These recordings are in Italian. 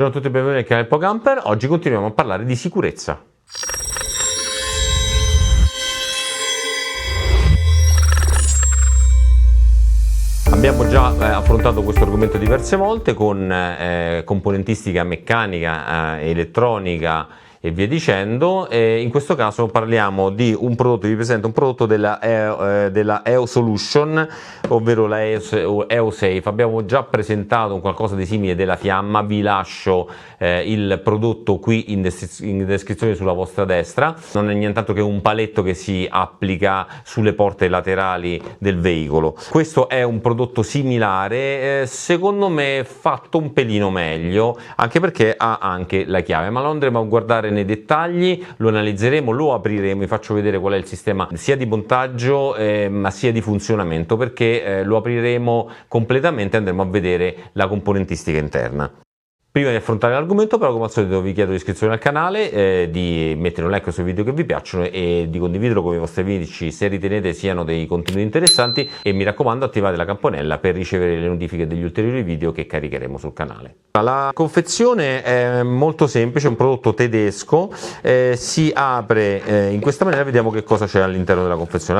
Ciao a tutti e benvenuti al canale PoCamper. Oggi continuiamo a parlare di sicurezza. Abbiamo già affrontato questo argomento diverse volte con componentistica meccanica, elettronica e via dicendo. In questo caso parliamo di un prodotto, vi presento un prodotto della EO Solution, ovvero la EO Safe. Abbiamo già presentato un qualcosa di simile della Fiamma, vi lascio il prodotto qui in descrizione sulla vostra destra. Non è nient'altro che un paletto che si applica sulle porte laterali del veicolo. Questo è un prodotto similare, secondo me fatto un pelino meglio, anche perché ha anche la chiave, ma lo andremo a guardare nei dettagli, lo analizzeremo, lo apriremo, vi faccio vedere qual è il sistema sia di montaggio ma sia di funzionamento, perché lo apriremo completamente e andremo a vedere la componentistica interna. Prima di affrontare l'argomento, però, come al solito vi chiedo l'iscrizione al canale, di mettere un like sui video che vi piacciono e di condividerlo con i vostri amici se ritenete siano dei contenuti interessanti, e mi raccomando attivate la campanella per ricevere le notifiche degli ulteriori video che caricheremo sul canale. La confezione è molto semplice, è un prodotto tedesco, si apre in questa maniera. Vediamo che cosa c'è all'interno della confezione.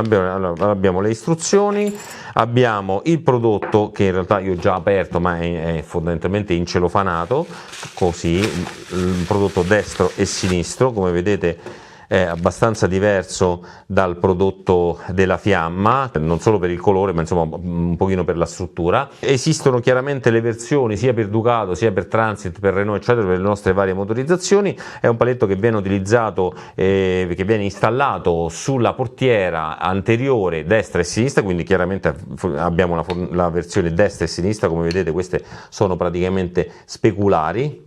Abbiamo le istruzioni, abbiamo il prodotto che in realtà io ho già aperto, ma è fondamentalmente incelofanato, così, il prodotto destro e sinistro, come vedete è abbastanza diverso dal prodotto della Fiamma, non solo per il colore ma insomma un pochino per la struttura. Esistono chiaramente le versioni sia per Ducato sia per Transit, per Renault eccetera, per le nostre varie motorizzazioni. È un paletto che viene utilizzato, che viene installato sulla portiera anteriore destra e sinistra, quindi chiaramente abbiamo la versione destra e sinistra, come vedete queste sono praticamente speculari.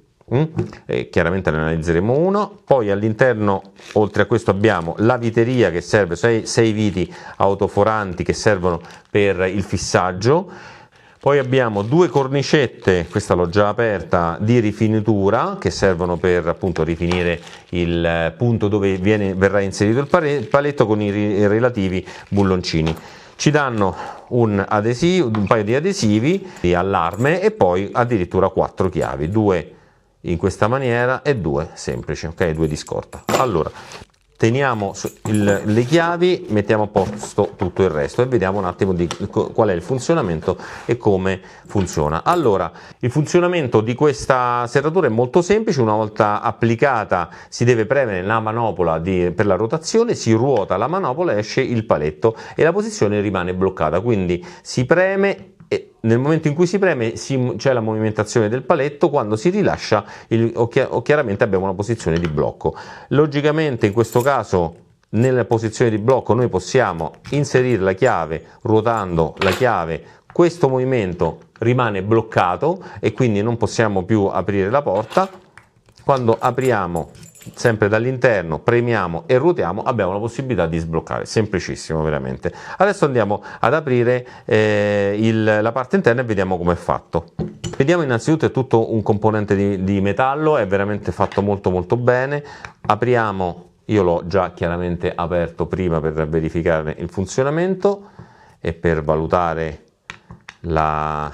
Chiaramente ne analizzeremo uno. Poi all'interno, oltre a questo, abbiamo la viteria che serve, 6 viti autoforanti che servono per il fissaggio. Poi abbiamo 2 cornicette, questa l'ho già aperta, di rifinitura che servono per appunto rifinire il punto dove verrà inserito il paletto con i relativi bulloncini. Ci danno un paio di adesivi di allarme e poi addirittura 4 chiavi, 2 in questa maniera e 2 semplici, ok, 2 di scorta. Allora teniamo le chiavi, mettiamo a posto tutto il resto e vediamo un attimo qual è il funzionamento e come funziona. Allora, il funzionamento di questa serratura è molto semplice. Una volta applicata si deve premere la manopola per la rotazione, si ruota la manopola, esce il paletto e la posizione rimane bloccata, quindi si preme. E nel momento in cui si preme c'è la movimentazione del paletto, quando si rilascia chiaramente abbiamo una posizione di blocco. Logicamente in questo caso nella posizione di blocco noi possiamo inserire la chiave, ruotando la chiave questo movimento rimane bloccato e quindi non possiamo più aprire la porta. Quando apriamo sempre dall'interno, premiamo e ruotiamo, abbiamo la possibilità di sbloccare. Semplicissimo veramente. Adesso andiamo ad aprire la parte interna e vediamo come è fatto. Vediamo innanzitutto è tutto un componente di metallo, è veramente fatto molto molto bene. Apriamo, io l'ho già chiaramente aperto prima per verificare il funzionamento e per valutare la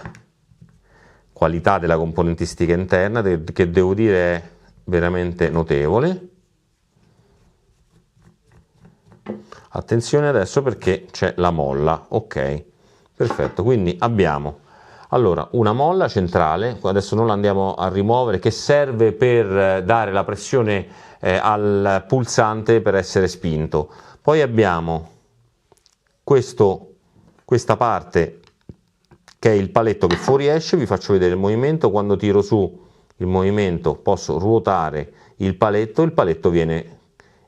qualità della componentistica interna, che devo dire è veramente notevole. Attenzione adesso perché c'è la molla, ok, perfetto. Quindi abbiamo allora una molla centrale, adesso non la andiamo a rimuovere, che serve per dare la pressione al pulsante per essere spinto. Poi abbiamo questa parte che è il paletto che fuoriesce. Vi faccio vedere il movimento. Quando tiro su il movimento posso ruotare il paletto viene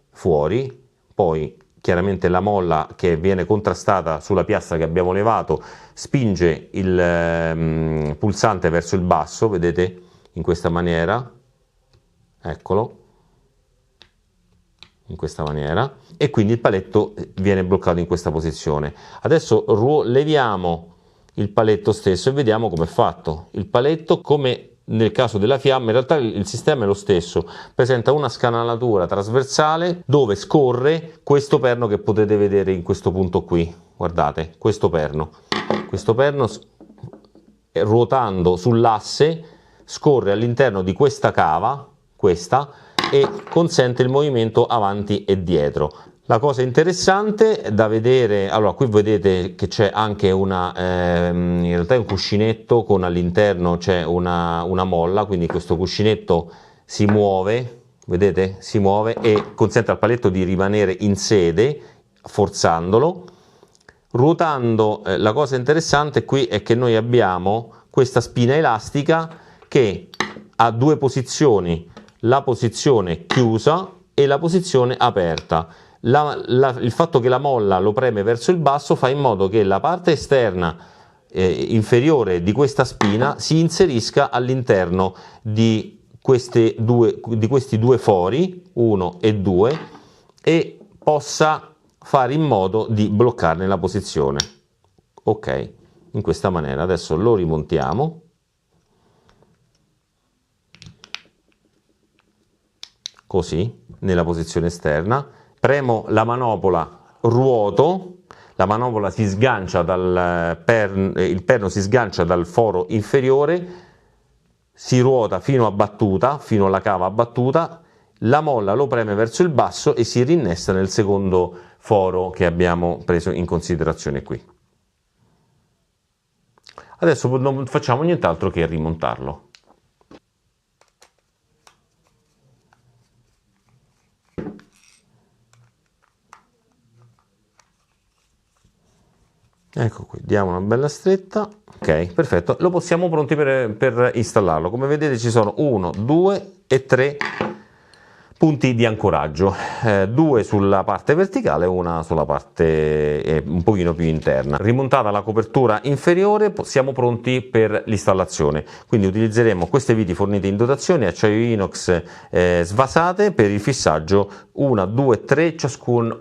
fuori. Poi chiaramente la molla che viene contrastata sulla piastra che abbiamo levato spinge il pulsante verso il basso, vedete, in questa maniera, eccolo, in questa maniera, e quindi il paletto viene bloccato in questa posizione. Adesso leviamo il paletto stesso e vediamo come è fatto. Il paletto, come nel caso della Fiamma, in realtà il sistema è lo stesso, presenta una scanalatura trasversale dove scorre questo perno che potete vedere in questo punto qui. Guardate, questo perno ruotando sull'asse scorre all'interno di questa cava, questa, e consente il movimento avanti e dietro. La cosa interessante da vedere, allora qui vedete che c'è anche in realtà è un cuscinetto con all'interno c'è una molla, quindi questo cuscinetto si muove, vedete? Si muove e consente al paletto di rimanere in sede forzandolo. Ruotando, la cosa interessante qui è che noi abbiamo questa spina elastica che ha due posizioni, la posizione chiusa e la posizione aperta. Il fatto che la molla lo preme verso il basso fa in modo che la parte esterna inferiore di questa spina si inserisca all'interno di questi due fori, 1 e 2, e possa fare in modo di bloccarne la posizione. Ok, in questa maniera. Adesso lo rimontiamo. Così, nella posizione esterna. Premo la manopola, ruoto, la manopola si sgancia il perno si sgancia dal foro inferiore, si ruota fino a battuta, fino alla cava a battuta, la molla lo preme verso il basso e si rinnesta nel secondo foro che abbiamo preso in considerazione qui. Adesso non facciamo nient'altro che rimontarlo. Ecco qui, diamo una bella stretta. Ok, perfetto, lo possiamo pronti per installarlo. Come vedete ci sono 1, 2 e 3 punti di ancoraggio, 2 sulla parte verticale e una sulla parte un pochino più interna. Rimontata la copertura inferiore siamo pronti per l'installazione, quindi utilizzeremo queste viti fornite in dotazione, acciaio inox svasate per il fissaggio 1, 2, 3 ciascuno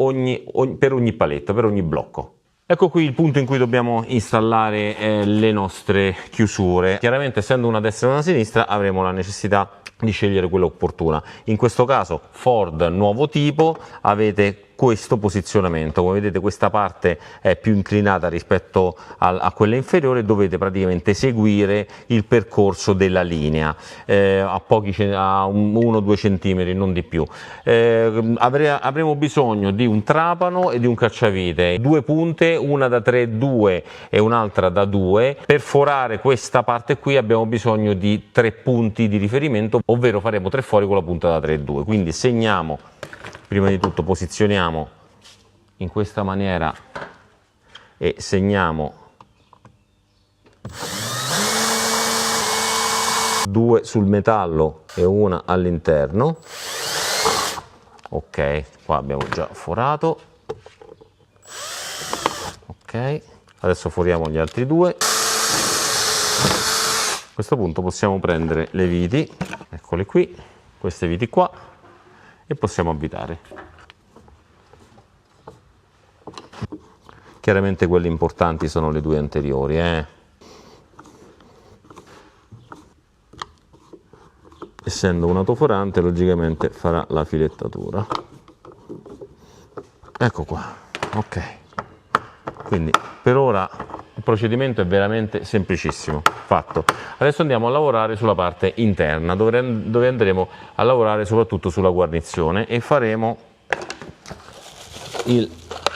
per ogni paletto, per ogni blocco. Ecco qui il punto in cui dobbiamo installare le nostre chiusure. Chiaramente, essendo una destra e una sinistra, avremo la necessità di scegliere quella opportuna. In questo caso Ford nuovo tipo, avete questo posizionamento. Come vedete questa parte è più inclinata rispetto a quella inferiore, dovete praticamente seguire il percorso della linea a 1-2 centimetri, non di più. Avremo bisogno di un trapano e di un cacciavite, 2 punte, una da 3, 2 e un'altra da 2. Per forare questa parte qui abbiamo bisogno di 3 punti di riferimento, ovvero faremo 3 fori con la punta da 3 e 2. Quindi segniamo, prima di tutto posizioniamo in questa maniera e segniamo 2 sul metallo e una all'interno. Ok, qua abbiamo già forato. Ok, adesso foriamo gli altri 2. A questo punto possiamo prendere le viti, eccole qui, queste viti qua, e possiamo avvitare. Chiaramente quelle importanti sono le 2 anteriori. Essendo un autoforante, logicamente farà la filettatura. Ecco qua, ok. Quindi per ora il procedimento è veramente semplicissimo, fatto. Adesso andiamo a lavorare sulla parte interna, dove andremo a lavorare soprattutto sulla guarnizione e faremo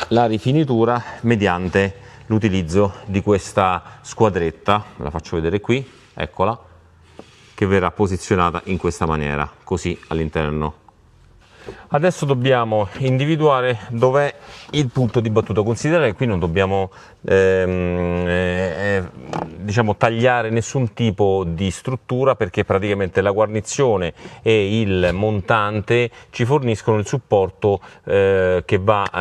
la rifinitura mediante l'utilizzo di questa squadretta. La faccio vedere qui, eccola, che verrà posizionata in questa maniera, così all'interno. Adesso dobbiamo individuare dov'è il punto di battuta. Considerate che qui non dobbiamo diciamo tagliare nessun tipo di struttura, perché praticamente la guarnizione e il montante ci forniscono il supporto che fa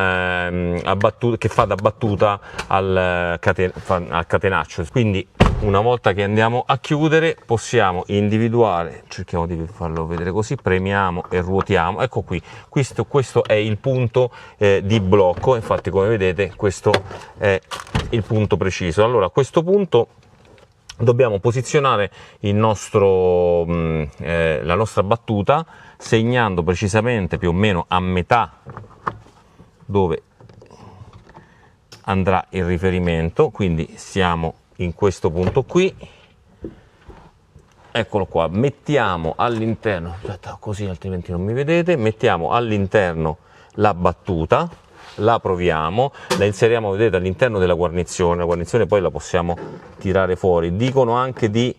da battuta al catenaccio. Quindi una volta che andiamo a chiudere possiamo individuare, cerchiamo di farlo vedere così, premiamo e ruotiamo, ecco qui, questo è il punto di blocco. Infatti come vedete questo è il punto preciso. Allora a questo punto dobbiamo posizionare la nostra battuta, segnando precisamente più o meno a metà dove andrà il riferimento, quindi siamo in questo punto qui, eccolo qua, mettiamo all'interno, aspetta, così altrimenti non mi vedete, mettiamo all'interno la battuta, la proviamo, la inseriamo, vedete, all'interno della guarnizione poi la possiamo tirare fuori. Dicono anche di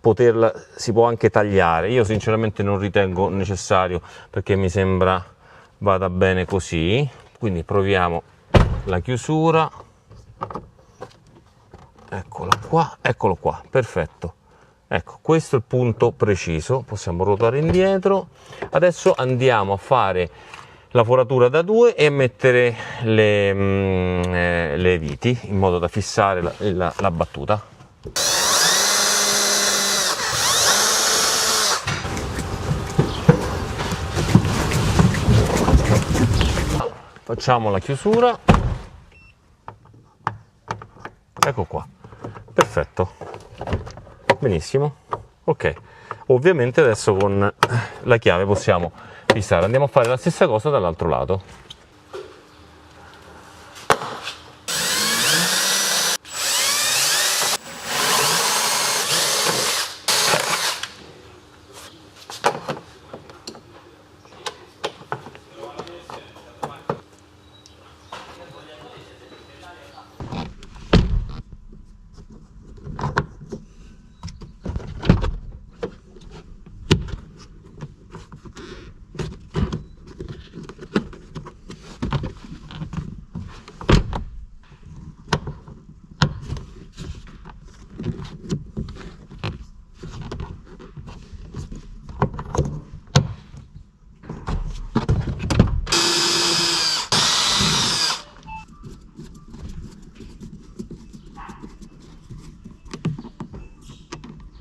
poterla, si può anche tagliare, io sinceramente non ritengo necessario perché mi sembra vada bene così, quindi proviamo la chiusura, eccolo qua, perfetto. Ecco, questo è il punto preciso, possiamo ruotare indietro. Adesso andiamo a fare la foratura da 2 e mettere le viti in modo da fissare la battuta. Facciamo la chiusura, ecco qua, perfetto, benissimo, ok. Ovviamente adesso con la chiave possiamo fissare, andiamo a fare la stessa cosa dall'altro lato.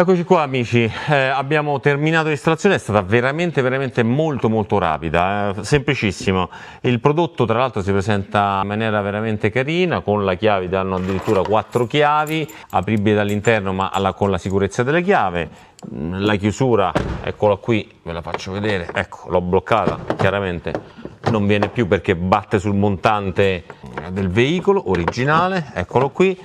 Eccoci qua amici, abbiamo terminato l'installazione, è stata veramente molto rapida, semplicissimo. Il prodotto tra l'altro si presenta in maniera veramente carina, con la chiave, danno addirittura 4 chiavi, apribili dall'interno ma con la sicurezza delle chiavi. La chiusura, eccola qui, ve la faccio vedere, ecco, l'ho bloccata, chiaramente non viene più perché batte sul montante del veicolo originale, eccolo qui.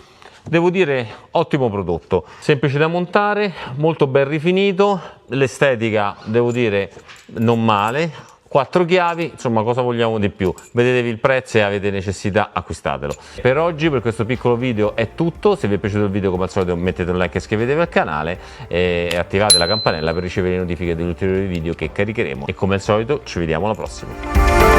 Devo dire, ottimo prodotto, semplice da montare, molto ben rifinito, l'estetica devo dire non male, 4 chiavi, insomma cosa vogliamo di più? Vedetevi il prezzo e avete necessità, acquistatelo. Per oggi, per questo piccolo video è tutto, se vi è piaciuto il video come al solito mettete un like e iscrivetevi al canale e attivate la campanella per ricevere le notifiche degli ulteriori video che caricheremo e come al solito ci vediamo alla prossima.